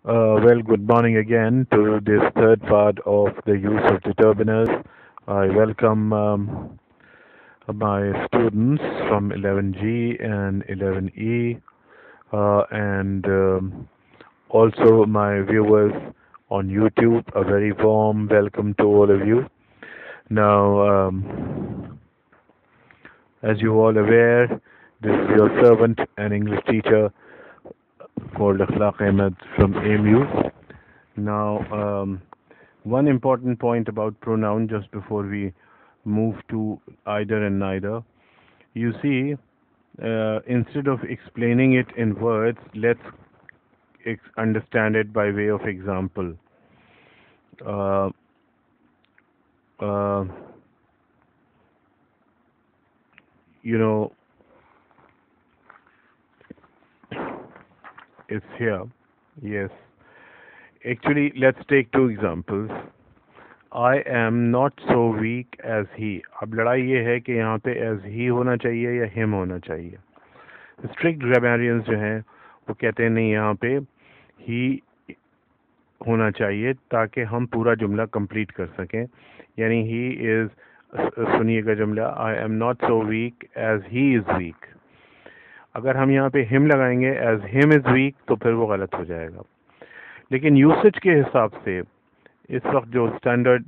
Good morning again to this third part of the use of determiners. I welcome my students from 11G and 11E, and also my viewers on YouTube. A very warm welcome to all of you. Now, as you all aware, this is your servant and English teacher called Akhlaq Ahmed from AMU. Now, one important point about pronoun just before we move to either and neither. You see, instead of explaining it in words, let's understand it by way of example. Uh, uh, you know, it's here. Yes. Actually, let's take two examples. I am not so weak as he. अब लड़ाई ये है कि यहाँ पे as he होना चाहिए या him होना चाहिए. स्ट्रिक्ट ग्रामेरियंस जो हैं वो कहते हैं नहीं, यहाँ पे ही होना चाहिए ताकि हम पूरा जुमला कंप्लीट कर सकें. यानी ही इज़, सुनिएगा जुमला, I am not so weak as he is weak. अगर हम यहाँ पे हिम लगाएंगे एज हिम इज़ वीक तो फिर वो गलत हो जाएगा. लेकिन यूसेज के हिसाब से इस वक्त जो स्टैंडर्ड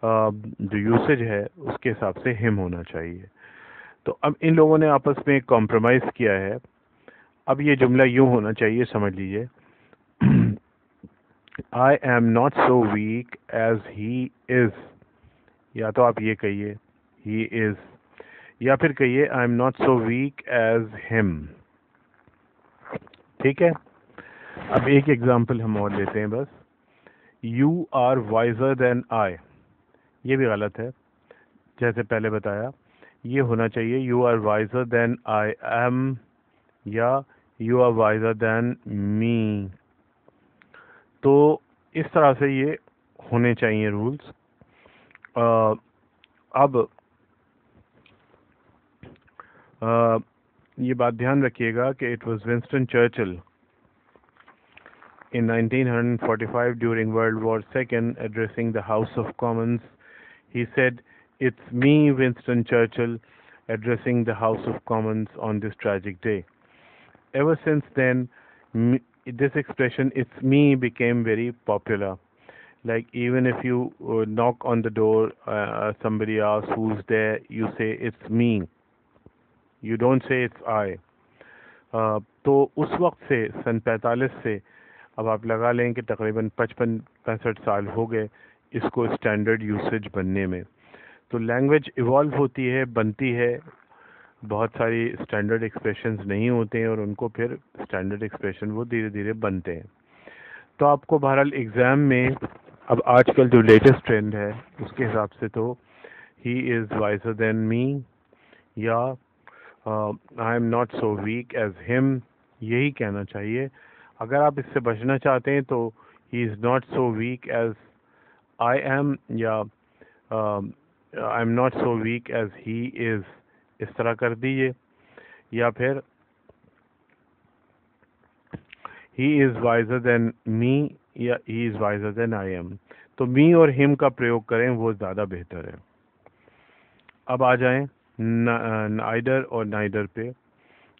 जो यूसेज है उसके हिसाब से हिम होना चाहिए. तो अब इन लोगों ने आपस में कॉम्प्रोमाइज़ किया है. अब ये जुमला यूं होना चाहिए, समझ लीजिए. I am not so weak as he is. या तो आप ये कहिए ही इज़, या फिर कहिए I am not so weak as him. ठीक है. अब एक एग्जांपल हम और लेते हैं बस. You are wiser than I. ये भी गलत है. जैसे पहले बताया, ये होना चाहिए you are wiser than I am या you are wiser than me. तो इस तरह से ये होने चाहिए रूल्स. अब ये बात ध्यान रखिएगा कि it was Winston Churchill in 1945 during World War II addressing the House of Commons. He said, "It's me, Winston Churchill, addressing the House of Commons on this tragic day." Ever since then, this expression "it's me" became very popular. Like even if you knock on the door, somebody asks who's there, you say it's me. You don't say it's I. तो उस वक्त से सन 45 से अब आप लगा लें कि तकरीबन 55-65 साल हो गए इसको स्टैंडर्ड यूसेज बनने में. तो लैंग्वेज इवॉल्व होती है, बनती है. बहुत सारी स्टैंडर्ड एक्सप्रेशंस नहीं होते हैं और उनको फिर स्टैंडर्ड एक्सप्रेशन वो धीरे धीरे बनते हैं. तो आपको बहरहाल एग्ज़ाम में अब आजकल जो लेटेस्ट ट्रेंड है उसके हिसाब से तो ही इज़ वाइजर देन मी या I am not so weak as him यही कहना चाहिए. अगर आप इससे बचना चाहते हैं तो ही is not so weak as I am या I am not so weak as he is, इस तरह कर दीजिए. या फिर he is wiser than me या he is wiser than I am. तो मी और हिम का प्रयोग करें, वो ज़्यादा बेहतर है. अब आ जाएं आइदर और नाइदर पे.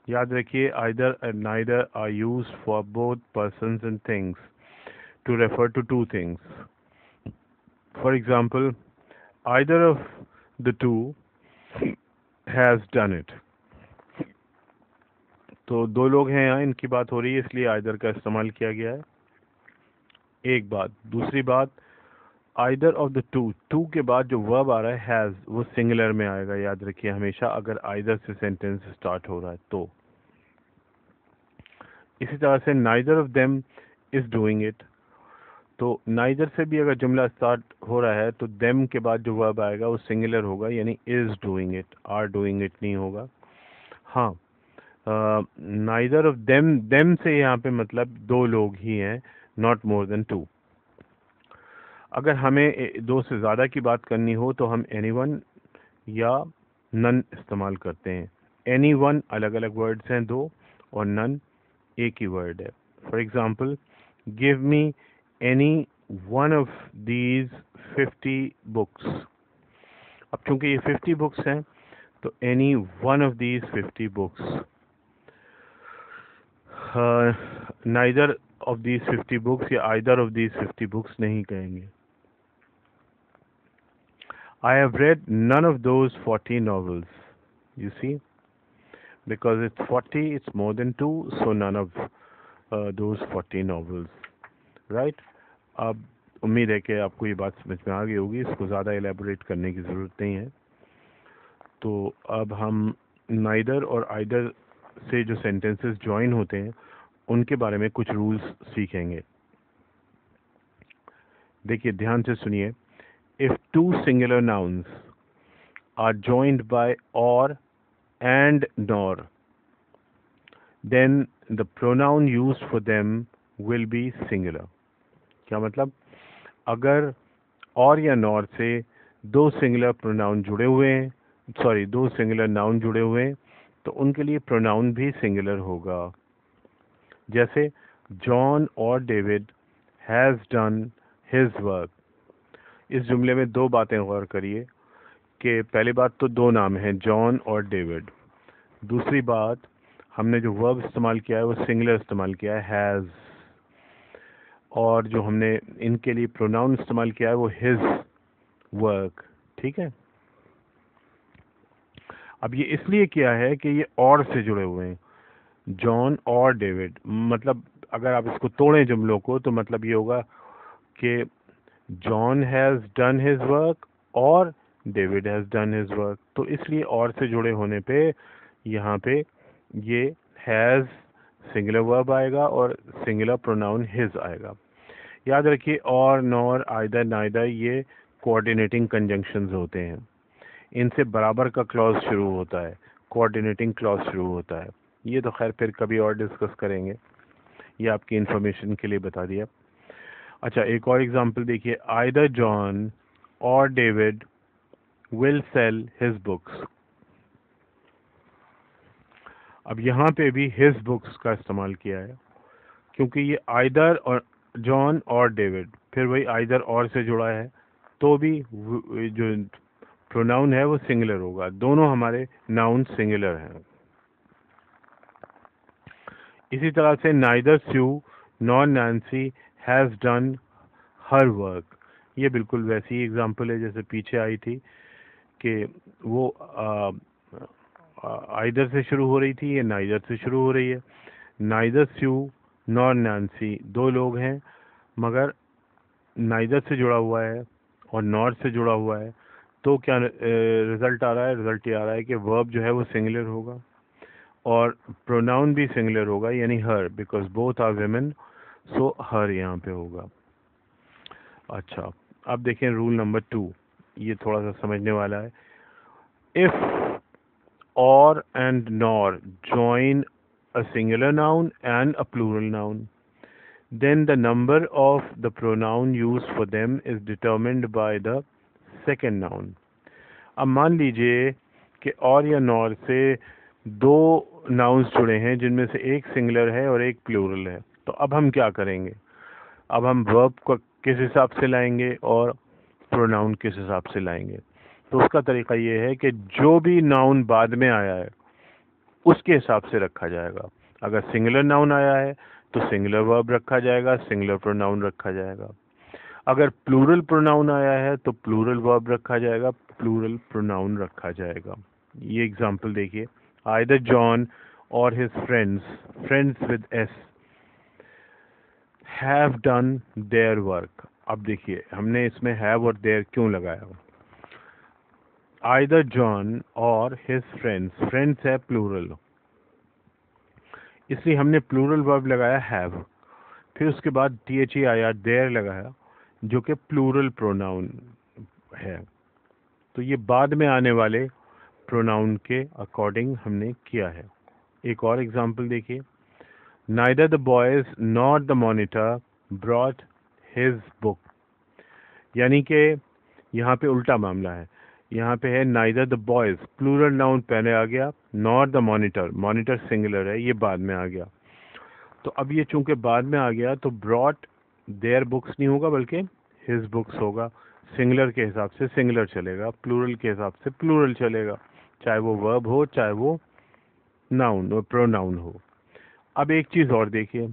याद रखिए either and neither are used for both persons and things to refer to two things. For example, either of the two has done it. तो दो लोग हैं यहाँ, इनकी बात हो रही है इसलिए आइदर का इस्तेमाल किया गया है. एक बात. दूसरी बात, either of the two, two के बाद जो वर्ब आ रहा है हैज़, वो सिंगुलर में आएगा. याद रखिए हमेशा अगर आइदर से सेंटेंस स्टार्ट हो रहा है तो. इसी तरह से neither of them is doing it. तो नाइदर से भी अगर जुमला स्टार्ट हो रहा है तो देम के बाद जो वर्ब आएगा वो सिंगुलर होगा, यानी is doing it, are doing it नहीं होगा. हाँ, नाइदर ऑफ देम, देम से यहाँ पे मतलब दो लोग ही हैं, नॉट मोर देन टू. अगर हमें दो से ज़्यादा की बात करनी हो तो हम एनीवन या नन इस्तेमाल करते हैं. एनीवन अलग अलग वर्ड्स हैं दो, और नन एक ही वर्ड है. For example, give me any one of these 50 books. अब चूंकि ये 50 बुक्स हैं तो any one of these 50 books, neither of these 50 books या आइदर ऑफ दीज 50 बुक्स नहीं कहेंगे। I have read none of those 40 novels. You see, because it's 40, it's more than 2, so none of those 40 novels. Right? अब उम्मीद है कि आपको ये बात समझ में आ गई होगी, इसको ज़्यादा एलेबोरेट करने की ज़रूरत नहीं है। तो अब हम नाइदर और आइदर से जो सेंटेंसेस ज्वाइन होते हैं उनके बारे में कुछ रूल्स सीखेंगे। देखिए, ध्यान से सुनिए। If two singular nouns are joined by or and nor, then the pronoun used for them will be singular. क्या मतलब? अगर और या nor से दो singular pronoun जुड़े हुए हैं, दो singular noun जुड़े हुए हैं, तो उनके लिए pronoun भी singular होगा। जैसे John और David has done his work। इस जुमले में दो बातें गौर करिए कि पहली बात तो दो नाम हैं, जॉन और डेविड। दूसरी बात, हमने जो वर्ब इस्तेमाल किया है वो सिंगुलर इस्तेमाल किया है, हैज़। और जो हमने इनके लिए प्रोनाउन इस्तेमाल किया है वो हिज वर्क। ठीक है। अब ये इसलिए किया है कि ये और से जुड़े हुए हैं, जॉन और डेविड। मतलब अगर आप इसको तोड़ें जुमलों को तो मतलब ये होगा कि John has done his work और David has done his work। तो इसलिए और से जुड़े होने पे यहाँ पे ये has सिंगुलर वर्ब आएगा और सिंगुलर प्रोनाउन his आएगा। याद रखिए, और, नॉर, आइदर, नाइदर ये कोऑर्डिनेटिंग कंजंक्शंस होते हैं। इनसे बराबर का क्लॉज शुरू होता है, कोऑर्डिनेटिंग क्लॉज शुरू होता है। ये तो खैर फिर कभी और डिस्कस करेंगे, ये आपकी इंफॉर्मेशन के लिए बता दिया। अच्छा, एक और एग्जांपल देखिए। आइदर जॉन और David will sell his books. अब यहाँ पे भी हिज बुक्स का इस्तेमाल किया है क्योंकि ये आइदर और जॉन और डेविड, फिर वही आइदर और से जुड़ा है, तो भी जो प्रोनाउन है वो सिंगुलर होगा। दोनों हमारे नाउन सिंगुलर हैं। इसी तरह से neither Sue nor Nancy has done her work. ये बिल्कुल वैसी ही एग्जांपल है जैसे पीछे आई थी कि वो आइदर से शुरू हो रही थी, ये नाइदर से शुरू हो रही है। नाइदर स्यू नॉर नैन्सी दो लोग हैं, मगर नाइदर से जुड़ा हुआ है और नॉर से जुड़ा हुआ है, तो क्या रिजल्ट आ रहा है? रिजल्ट ये आ रहा है कि वर्ब जो है वो सिंगुलर होगा और प्रोनाउन भी सिंगुलर होगा, यानी हर, बिकॉज बोथ आर विमेन, सो हर यहाँ पे होगा। अच्छा, अब देखें रूल नंबर 2, ये थोड़ा सा समझने वाला है। इफ और and nor join a singular noun and a plural noun, then the number of the pronoun used for them is determined by the second noun। अब मान लीजिए कि और या नॉर से दो नाउन्स जुड़े हैं जिनमें से एक सिंगुलर है और एक प्लूरल है, तो अब हम क्या करेंगे? अब हम वर्ब को किस हिसाब से लाएंगे और प्रोनाउन किस हिसाब से लाएंगे? तो उसका तरीका ये है कि जो भी नाउन बाद में आया है उसके हिसाब से रखा जाएगा। अगर सिंगुलर नाउन आया है तो सिंगुलर वर्ब रखा जाएगा, सिंगुलर प्रोनाउन रखा जाएगा। अगर प्लूरल प्रोनाउन आया है तो प्लूरल वर्ब रखा जाएगा, प्लूरल प्रोनाउन रखा जाएगा। ये एग्जांपल देखिए। आइदर जॉन और his friends with S have done their work. अब देखिए, हमने इसमें हैव और देयर क्यों लगाया? आइदर जॉन और हिज फ्रेंड्स है प्लूरल, इसलिए हमने प्लूरल वर्ब लगाया हैव। फिर उसके बाद THEIR देयर लगाया जो कि प्लूरल प्रोनाउन है। तो ये बाद में आने वाले प्रोनाउन के अकॉर्डिंग हमने किया है। एक और एग्जांपल देखिए। Neither the boys not the monitor brought his book, यानी कि यहाँ पे उल्टा मामला है। यहाँ पे है neither the boys, plural noun पहले आ गया, not the monitor, monitor singular है, ये बाद में आ गया। तो अब ये चूंकि बाद में आ गया तो ब्रॉट देयर बुक्स नहीं होगा बल्कि हिज बुक्स होगा। सिंगुलर के हिसाब से सिंगुलर चलेगा, प्लूरल के हिसाब से प्लूरल चलेगा, चाहे वो वर्ब हो चाहे वो नाउन और प्रोनाउन हो। अब एक चीज और देखिए,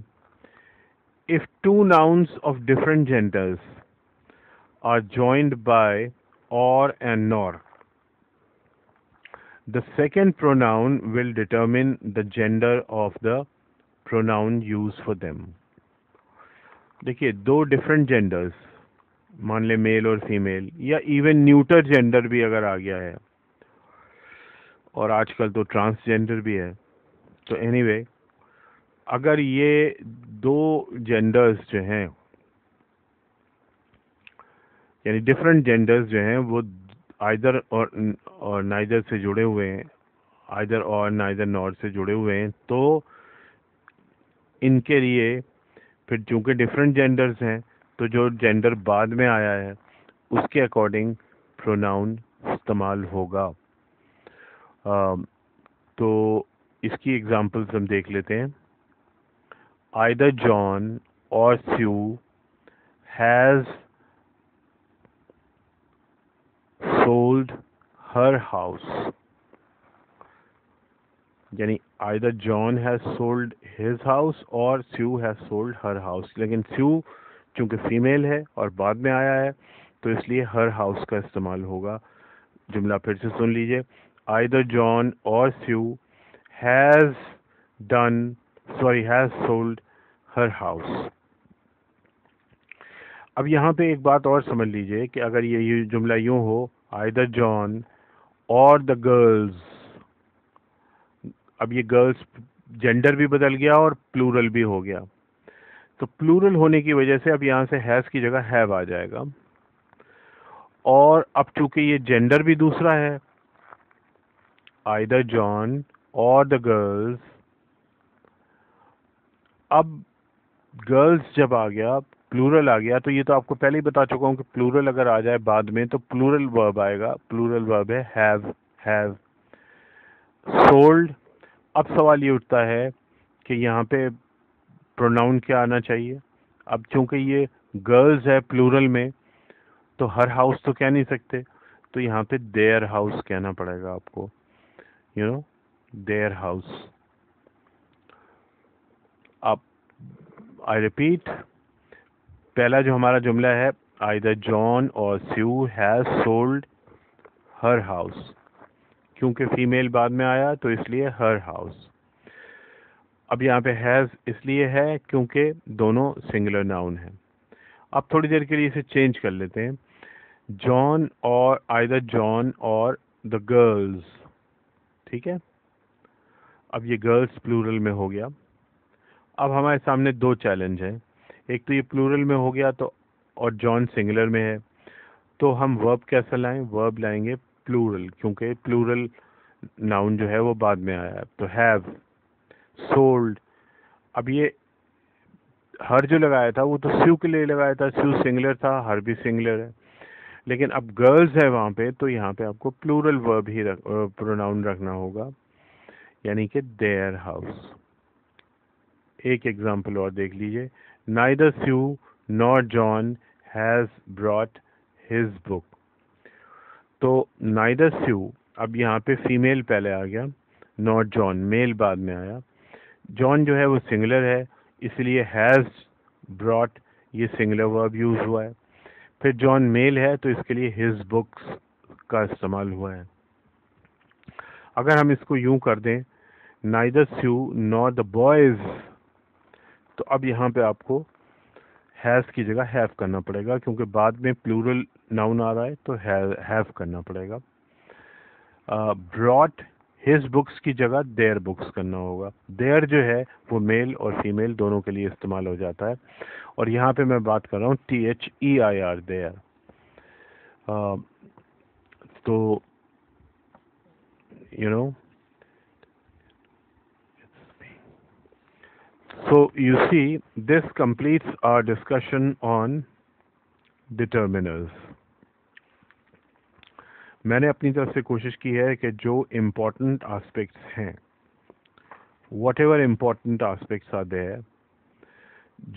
if two nouns of different genders are joined by or and nor, the second pronoun will determine the gender of the pronoun used for them। देखिए, दो डिफरेंट जेंडर्स, मान ले मेल और फीमेल, या इवन न्यूटर जेंडर भी अगर आ गया है, और आजकल तो ट्रांसजेंडर भी है, तो एनीवे अगर ये दो जेंडर्स जो हैं, यानी डिफरेंट जेंडर्स जो हैं, वो आइदर और नाइदर से जुड़े हुए हैं, आइदर और नाइदर नॉर से जुड़े हुए हैं, तो इनके लिए फिर चूंकि डिफरेंट जेंडर्स हैं तो जो जेंडर बाद में आया है उसके अकॉर्डिंग प्रोनाउन इस्तेमाल होगा। तो इसकी एग्जांपल्स हम देख लेते हैं। आइदर जॉन और स्यू हैज सोल्ड हर हाउस, यानी either John has sold his house और स्यू हैज सोल्ड हर हाउस। लेकिन स्यू चूंकि फीमेल है और बाद में आया है तो इसलिए हर हाउस का इस्तेमाल होगा। जुमला फिर से सुन लीजिए, आइदर जॉन और स्यू हैज सोल्ड हर हाउस। अब यहाँ पे एक बात और समझ लीजिए कि अगर ये जुमला यूं हो, आइदर जॉन और द गर्ल्स, अब ये गर्ल्स जेंडर भी बदल गया और प्लूरल भी हो गया, तो प्लूरल होने की वजह से अब यहाँ से हैज की जगह हैव आ जाएगा, और अब चूंकि ये जेंडर भी दूसरा है, आइदर जॉन और द गर्ल्स, अब गर्ल्स जब आ गया, प्लूरल आ गया, तो ये तो आपको पहले ही बता चुका हूं कि प्लूरल अगर आ जाए बाद में तो प्लूरल वर्ब आएगा। प्लूरल वर्ब है हैव सोल्ड। अब सवाल ये उठता है कि यहाँ पे प्रोनाउन क्या आना चाहिए। अब चूंकि ये गर्ल्स है प्लूरल में, तो हर हाउस तो कह नहीं सकते, तो यहाँ पे देयर हाउस कहना पड़ेगा आपको, देयर हाउस। अब आई रिपीट, पहला जो हमारा जुमला है, आइदर जॉन और स्यू हैज सोल्ड हर हाउस, क्योंकि फीमेल बाद में आया तो इसलिए हर हाउस। अब यहाँ पे हैज इसलिए है क्योंकि दोनों सिंगुलर नाउन है। अब थोड़ी देर के लिए इसे चेंज कर लेते हैं, जॉन और आइदर जॉन और द गर्ल्स, ठीक है। अब ये गर्ल्स प्लूरल में हो गया। अब हमारे सामने दो चैलेंज हैं, एक तो ये प्लूरल में हो गया तो, और जॉन सिंगुलर में है, तो हम वर्ब कैसे लाएं? वर्ब लाएंगे प्लूरल, क्योंकि प्लूरल नाउन जो है वो बाद में आया है। तो हैव सोल्ड, अब ये हर जो लगाया था वो तो स्यू के लिए लगाया था, स्यू सिंगुलर था, हर भी सिंगुलर है, लेकिन अब गर्ल्स है वहां पे, तो यहाँ पे आपको प्लूरल वर्ब ही प्रोनाउन रखना होगा, यानी कि देयर हाउस। एक एग्जांपल और देख लीजिए, neither Sue nor John has brought his book. तो नाइदर स्यू, अब यहाँ पे फीमेल पहले आ गया, नॉट जॉन मेल बाद में आया। जॉन जो है वो सिंगुलर है, इसलिए हैज ब्रॉट ये सिंगुलर वर्ब यूज हुआ है। फिर जॉन मेल है तो इसके लिए हिज बुक्स का इस्तेमाल हुआ है। अगर हम इसको यूं कर दें, neither Sue nor the boys, तो अब यहाँ पे आपको हैज की जगह हैव करना पड़ेगा, क्योंकि बाद में प्लूरल नाउन आ रहा है तो हैव करना पड़ेगा। ब्रॉट हिज बुक्स की जगह देयर बुक्स करना होगा। देयर जो है वो मेल और फीमेल दोनों के लिए इस्तेमाल हो जाता है, और यहाँ पे मैं बात कर रहा हूँ THEIR, देयर। तो so you see, this completes our discussion on determiners. मैंने अपनी तरफ से कोशिश की है कि जो इम्पोर्टेंट एस्पेक्ट्स हैं, whatever important aspects are there,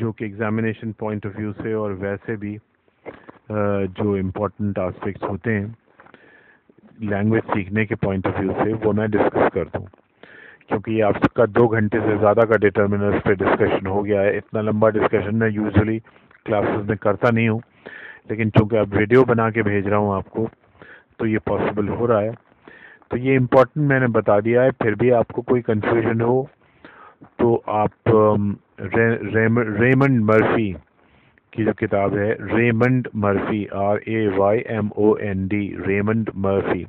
जो कि एग्जामिनेशन पॉइंट ऑफ व्यू से और वैसे भी जो इम्पोर्टेंट एस्पेक्ट्स होते हैं लैंग्वेज सीखने के पॉइंट ऑफ व्यू से वो मैं डिस्कस कर दूँ, क्योंकि आपका 2 घंटे से ज़्यादा का डिटर्मिनर्स पे डिस्कशन हो गया है। इतना लंबा डिस्कशन मैं यूजुअली क्लासेस में करता नहीं हूँ, लेकिन चूंकि अब वीडियो बना के भेज रहा हूँ आपको तो ये पॉसिबल हो रहा है। तो ये इम्पोर्टेंट मैंने बता दिया है। फिर भी आपको कोई कंफ्यूजन हो तो आप रेमंड मर्फी की जो किताब है, Raymond Murphy, RAYMOND, Raymond Murphy,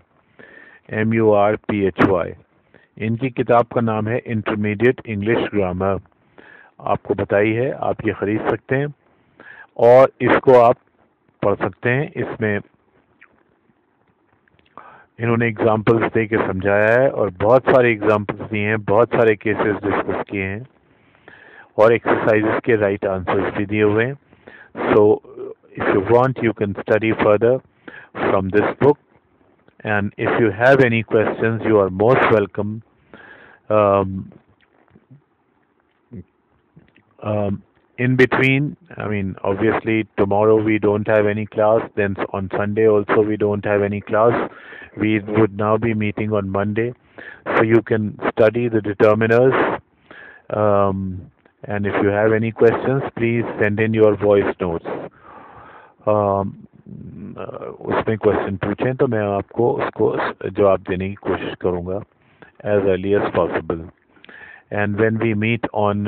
MURPHY, इनकी किताब का नाम है इंटरमीडिएट इंग्लिश ग्रामर। आपको बताई है, आप ये खरीद सकते हैं और इसको आप पढ़ सकते हैं। इसमें इन्होंने एग्जाम्पल्स दे के समझाया है और बहुत सारे एग्जाम्पल्स दिए हैं, बहुत सारे केसेस डिस्कस किए हैं और एक्सरसाइजेस के राइट आंसर्स भी दिए हुए हैं। So if you want you can study further from this book, and if you have any questions you are most welcome. um, in between, I mean, obviously tomorrow we don't have any class, then on Sunday also we don't have any class. We would now be meeting on Monday, so you can study the determiners, and if you have any questions please send in your voice notes. उसमें question पूछें तो मैं आपको उसको जवाब देने की कोशिश करूंगा as early as possible. And when we meet on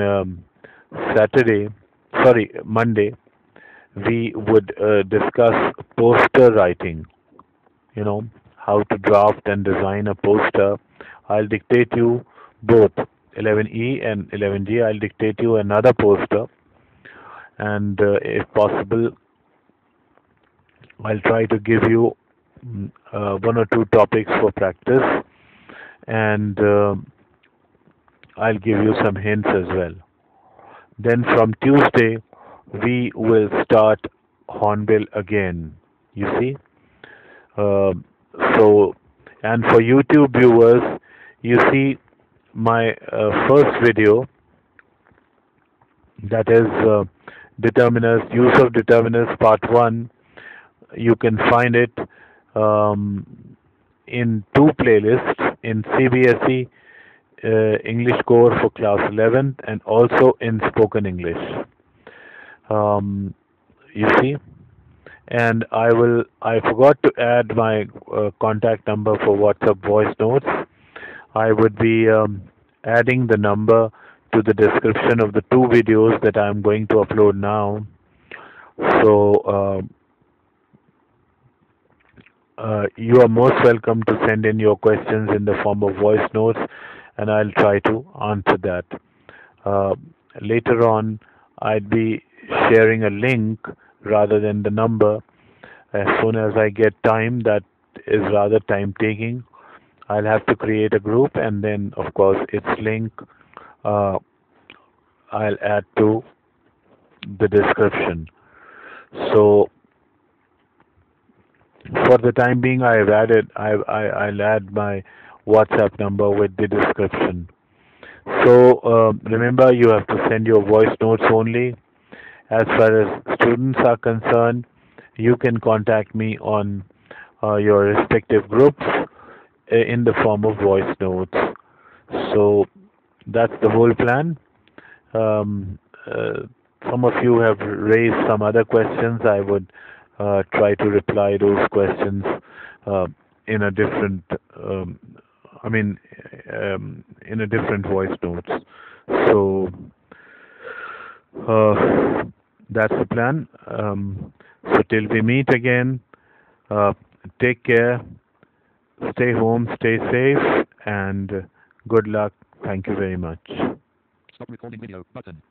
Monday, we would discuss poster writing, you know, how to draft and design a poster. I'll dictate you both 11E and 11G. I'll dictate you another poster, and if possible I'll try to give you 1 or 2 topics for practice, and I'll give you some hints as well. Then from Tuesday we will start Hornbill again, you see. Uh, so, and for YouTube viewers, you see my first video, that is determiners, use of determiners part 1. You can find it in 2 playlists, in CBSE English Core for class 11th and also in spoken English. You see, and I forgot to add my contact number for WhatsApp voice notes. I would be adding the number to the description of the 2 videos that I am going to upload now. So you are most welcome to send in your questions in the form of voice notes, and I'll try to answer that. Later on, I'd be sharing a link rather than the number. As soon as I get time, that is rather time taking. I'll have to create a group, and then of course its link I'll add to the description. So for the time being, I'll add my WhatsApp number with the description. So remember, you have to send your voice notes only. As far as students are concerned, you can contact me on your respective groups in the form of voice notes. So that's the whole plan. Some of you have raised some other questions. I would try to reply those questions in a different, in a different voice notes. So that's the plan. So till we meet again, take care, stay home, stay safe, and good luck. Thank you very much. Stop recording video button.